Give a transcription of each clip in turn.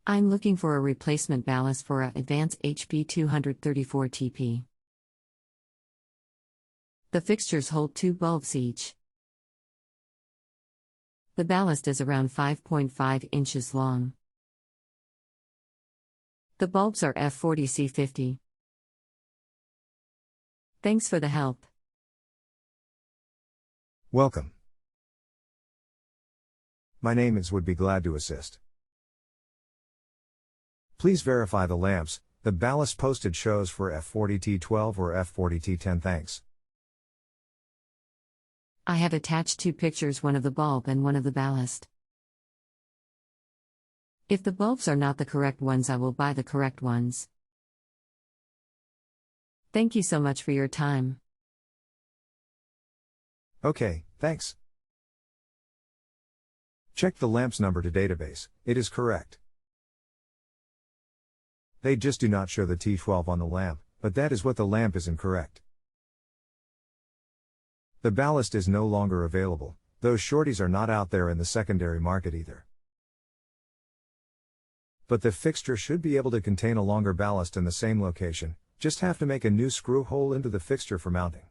I'm looking for a replacement ballast for a advanced HB-234-TP. The fixtures hold 2 bulbs each. The ballast is around 5.5 inches long. The bulbs are F40C50. Thanks for the help. Welcome. My name is would be glad to assist. Please verify the lamps. The ballast posted shows for F40T12 or F40T10 Thanks. I have attached 2 pictures, one of the bulb and one of the ballast. If the bulbs are not the correct ones, I will buy the correct ones. Thank you so much for your time. Okay, thanks. Check the lamp's number to database, it is correct. They just do not show the T12 on the lamp, but that is what the lamp is incorrect. The ballast is no longer available, those shorties are not out there in the secondary market either. But the fixture should be able to contain a longer ballast in the same location, just have to make a new screw hole into the fixture for mounting.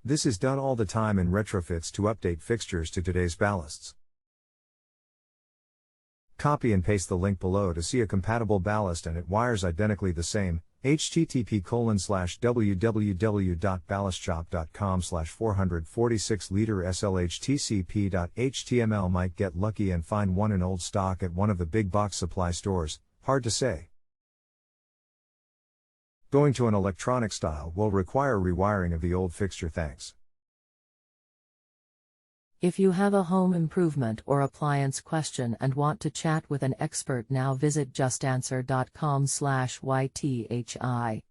This is done all the time in retrofits to update fixtures to today's ballasts. Copy and paste the link below to see a compatible ballast and it wires identically the same, http://www.ballastshop.com/446 slhtcp.html. Might get lucky and find one in old stock at one of the big box supply stores, hard to say. Going to an electronic style will require rewiring of the old fixture. Thanks. If you have a home improvement or appliance question and want to chat with an expert, now visit JustAnswer.com/YTHI.